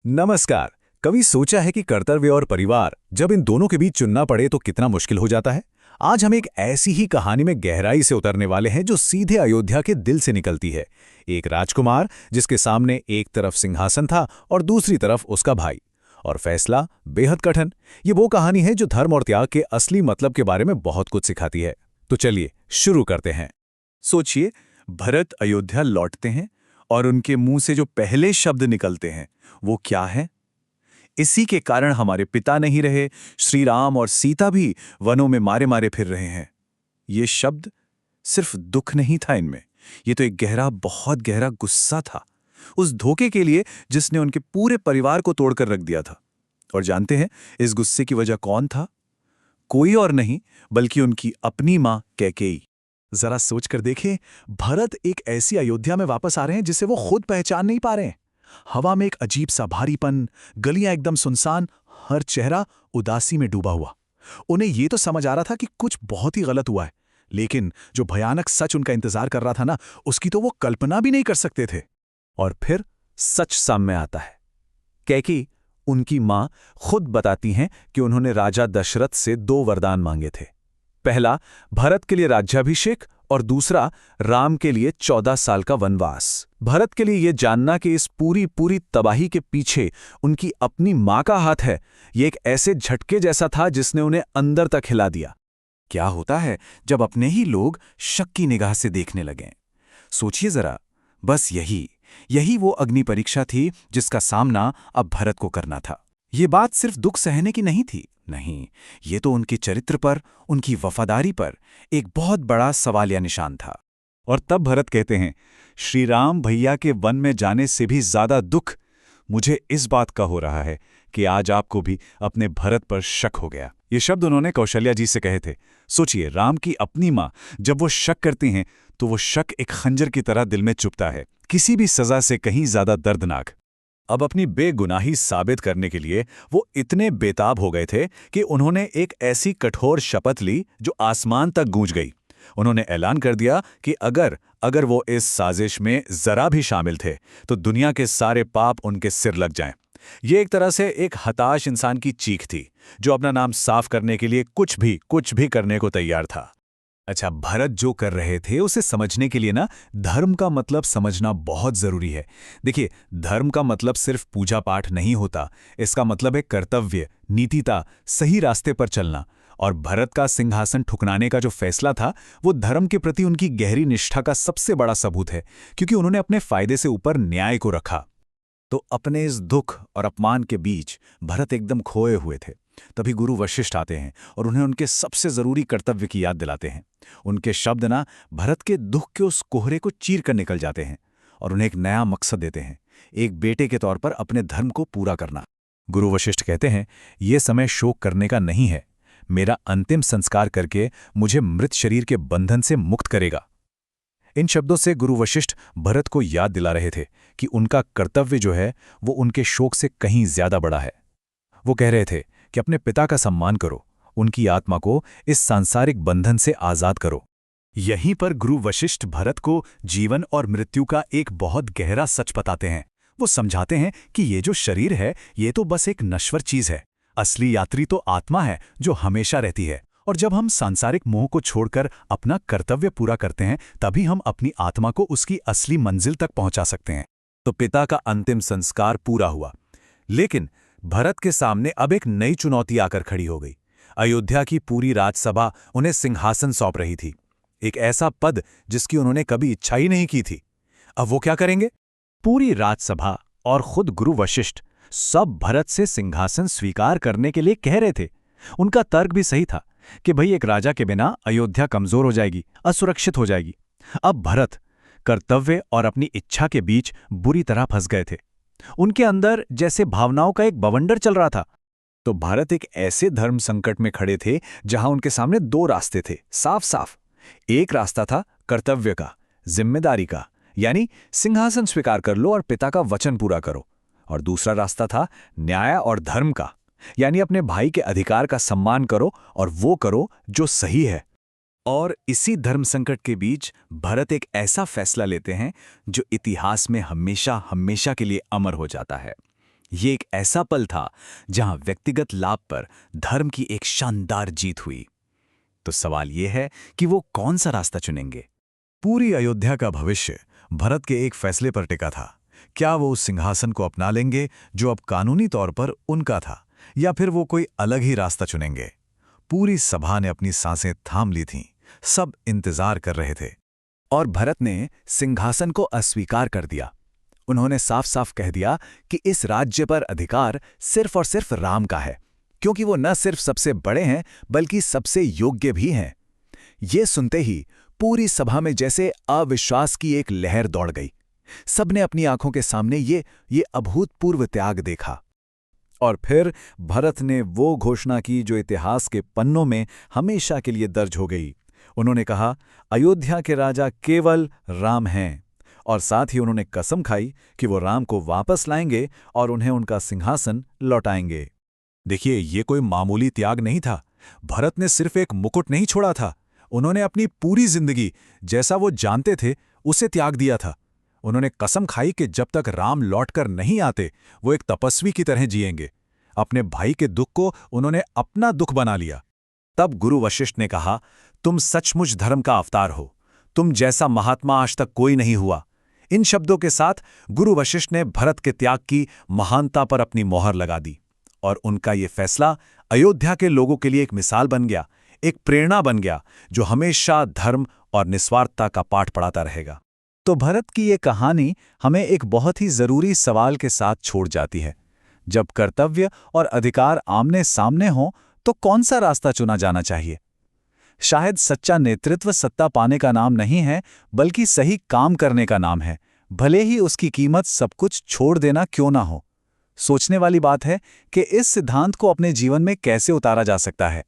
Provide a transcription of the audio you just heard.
नमस्कार। कभी सोचा है कि कर्तव्य और परिवार जब इन दोनों के बीच चुनना पड़े तो कितना मुश्किल हो जाता है। आज हम एक ऐसी ही कहानी में गहराई से उतरने वाले हैं जो सीधे अयोध्या के दिल से निकलती है। एक राजकुमार जिसके सामने एक तरफ सिंहासन था और दूसरी तरफ उसका भाई, और फैसला बेहद कठिन। ये वो कहानी है जो धर्म और त्याग के असली मतलब के बारे में बहुत कुछ सिखाती है। तो चलिए शुरू करते हैं। सोचिए, भरत अयोध्या लौटते हैं और उनके मुंह से जो पहले शब्द निकलते हैं वो क्या है? इसी के कारण हमारे पिता नहीं रहे, श्री राम और सीता भी वनों में मारे मारे फिर रहे हैं। ये शब्द सिर्फ दुख नहीं था इनमें, ये तो एक गहरा, बहुत गहरा गुस्सा था उस धोखे के लिए जिसने उनके पूरे परिवार को तोड़कर रख दिया था। और जानते हैं इस गुस्से की वजह कौन था? कोई और नहीं बल्कि उनकी अपनी मां कैकेयी। जरा सोच कर देखें, भरत एक ऐसी अयोध्या में वापस आ रहे हैं जिसे वो खुद पहचान नहीं पा रहे हैं। हवा में एक अजीब सा भारीपन, गलियां एकदम सुनसान, हर चेहरा उदासी में डूबा हुआ। उन्हें ये तो समझ आ रहा था कि कुछ बहुत ही गलत हुआ है, लेकिन जो भयानक सच उनका इंतजार कर रहा था ना, उसकी तो वो कल्पना भी नहीं कर सकते थे। और फिर सच सामने आता है। कैकेयी, उनकी मां, खुद बताती हैं कि उन्होंने राजा दशरथ से 2 वरदान मांगे थे। पहला, भरत के लिए राज्याभिषेक, और दूसरा, राम के लिए 14 साल का वनवास। भरत के लिए यह जानना कि इस पूरी तबाही के पीछे उनकी अपनी मां का हाथ है, यह एक ऐसे झटके जैसा था जिसने उन्हें अंदर तक हिला दिया। क्या होता है जब अपने ही लोग शक की निगाह से देखने लगें? सोचिए जरा, बस यही वो अग्नि परीक्षा थी जिसका सामना अब भरत को करना था। ये बात सिर्फ दुख सहने की नहीं थी, नहीं, ये तो उनके चरित्र पर, उनकी वफादारी पर एक बहुत बड़ा सवालिया निशान था। और तब भरत कहते हैं, श्री राम भैया के वन में जाने से भी ज्यादा दुख मुझे इस बात का हो रहा है कि आज आपको भी अपने भरत पर शक हो गया। ये शब्द उन्होंने कौशल्या जी से कहे थे। सोचिए, राम की अपनी मां जब वो शक करती हैं तो वो शक एक खंजर की तरह दिल में चुभता है, किसी भी सजा से कहीं ज्यादा दर्दनाक। अब अपनी बेगुनाही साबित करने के लिए वो इतने बेताब हो गए थे कि उन्होंने एक ऐसी कठोर शपथ ली जो आसमान तक गूंज गई। उन्होंने ऐलान कर दिया कि अगर वो इस साजिश में जरा भी शामिल थे तो दुनिया के सारे पाप उनके सिर लग जाएं। ये एक तरह से एक हताश इंसान की चीख थी जो अपना नाम साफ करने के लिए कुछ भी करने को तैयार था। अच्छा, भरत जो कर रहे थे उसे समझने के लिए ना, धर्म का मतलब समझना बहुत जरूरी है। देखिए, धर्म का मतलब सिर्फ पूजा पाठ नहीं होता, इसका मतलब है कर्तव्य, नीतिता, सही रास्ते पर चलना। और भरत का सिंहासन ठुकराने का जो फैसला था वो धर्म के प्रति उनकी गहरी निष्ठा का सबसे बड़ा सबूत है, क्योंकि उन्होंने अपने फायदे से ऊपर न्याय को रखा। तो अपने इस दुख और अपमान के बीच भरत एकदम खोए हुए थे। तभी गुरु वशिष्ठ आते हैं और उन्हें उनके सबसे जरूरी कर्तव्य की याद दिलाते हैं। उनके शब्द ना भरत के दुख के उस कोहरे को चीर कर निकल जाते हैं और उन्हें एक नया मकसद देते हैं, एक बेटे के तौर पर अपने धर्म को पूरा करना। गुरु वशिष्ठ कहते हैं, ये समय शोक करने का नहीं है, मेरा अंतिम संस्कार करके मुझे मृत शरीर के बंधन से मुक्त करेगा। इन शब्दों से गुरु वशिष्ठ भरत को याद दिला रहे थे कि उनका कर्तव्य जो है वो उनके शोक से कहीं ज्यादा बड़ा है। वो कह रहे थे कि अपने पिता का सम्मान करो, उनकी आत्मा को इस सांसारिक बंधन से आजाद करो। यहीं पर गुरु वशिष्ठ भरत को जीवन और मृत्यु का एक बहुत गहरा सच बताते हैं। वो समझाते हैं कि ये जो शरीर है ये तो बस एक नश्वर चीज है, असली यात्री तो आत्मा है जो हमेशा रहती है। और जब हम सांसारिक मोह को छोड़कर अपना कर्तव्य पूरा करते हैं तभी हम अपनी आत्मा को उसकी असली मंजिल तक पहुंचा सकते हैं। तो पिता का अंतिम संस्कार पूरा हुआ, लेकिन भरत के सामने अब एक नई चुनौती आकर खड़ी हो गई। अयोध्या की पूरी राजसभा उन्हें सिंहासन सौंप रही थी, एक ऐसा पद जिसकी उन्होंने कभी इच्छा ही नहीं की थी। अब वो क्या करेंगे? पूरी राजसभा और खुद गुरु वशिष्ठ सब भरत से सिंहासन स्वीकार करने के लिए कह रहे थे। उनका तर्क भी सही था कि भाई, एक राजा के बिना अयोध्या कमजोर हो जाएगी, असुरक्षित हो जाएगी। अब भरत कर्तव्य और अपनी इच्छा के बीच बुरी तरह फंस गए थे। उनके अंदर जैसे भावनाओं का एक बवंडर चल रहा था। तो भारत एक ऐसे धर्म संकट में खड़े थे जहां उनके सामने 2 रास्ते थे, साफ साफ। एक रास्ता था कर्तव्य का, जिम्मेदारी का, यानी सिंहासन स्वीकार कर लो और पिता का वचन पूरा करो। और दूसरा रास्ता था न्याय और धर्म का, यानी अपने भाई के अधिकार का सम्मान करो और वो करो जो सही है। और इसी धर्म संकट के बीच भरत एक ऐसा फैसला लेते हैं जो इतिहास में हमेशा हमेशा के लिए अमर हो जाता है। ये एक ऐसा पल था जहां व्यक्तिगत लाभ पर धर्म की एक शानदार जीत हुई। तो सवाल ये है कि वो कौन सा रास्ता चुनेंगे? पूरी अयोध्या का भविष्य भरत के एक फैसले पर टिका था। क्या वो उस सिंहासन को अपना लेंगे जो अब कानूनी तौर पर उनका था, या फिर वो कोई अलग ही रास्ता चुनेंगे? पूरी सभा ने अपनी सांसें थाम ली थीं। सब इंतजार कर रहे थे। और भरत ने सिंहासन को अस्वीकार कर दिया। उन्होंने साफ साफ कह दिया कि इस राज्य पर अधिकार सिर्फ और सिर्फ राम का है, क्योंकि वो न सिर्फ सबसे बड़े हैं बल्कि सबसे योग्य भी हैं। ये सुनते ही पूरी सभा में जैसे अविश्वास की एक लहर दौड़ गई। सबने अपनी आंखों के सामने ये अभूतपूर्व त्याग देखा। और फिर भरत ने वो घोषणा की जो इतिहास के पन्नों में हमेशा के लिए दर्ज हो गई। उन्होंने कहा, अयोध्या के राजा केवल राम हैं, और साथ ही उन्होंने कसम खाई कि वो राम को वापस लाएंगे और उन्हें उनका सिंहासन लौटाएंगे। देखिए, ये कोई मामूली त्याग नहीं था। भरत ने सिर्फ एक मुकुट नहीं छोड़ा था, उन्होंने अपनी पूरी जिंदगी, जैसा वो जानते थे, उसे त्याग दिया था। उन्होंने कसम खाई कि जब तक राम लौटकर नहीं आते वो एक तपस्वी की तरह जिएंगे। अपने भाई के दुख को उन्होंने अपना दुख बना लिया। तब गुरु वशिष्ठ ने कहा, तुम सचमुच धर्म का अवतार हो, तुम जैसा महात्मा आज तक कोई नहीं हुआ। इन शब्दों के साथ गुरु वशिष्ठ ने भरत के त्याग की महानता पर अपनी मोहर लगा दी, और उनका ये फैसला अयोध्या के लोगों के लिए एक मिसाल बन गया, एक प्रेरणा बन गया, जो हमेशा धर्म और निस्वार्थता का पाठ पढ़ाता रहेगा। तो भरत की ये कहानी हमें एक बहुत ही जरूरी सवाल के साथ छोड़ जाती है। जब कर्तव्य और अधिकार आमने सामने हों तो कौन सा रास्ता चुना जाना चाहिए? शायद सच्चा नेतृत्व सत्ता पाने का नाम नहीं है, बल्कि सही काम करने का नाम है, भले ही उसकी कीमत सब कुछ छोड़ देना क्यों ना हो। सोचने वाली बात है कि इस सिद्धांत को अपने जीवन में कैसे उतारा जा सकता है।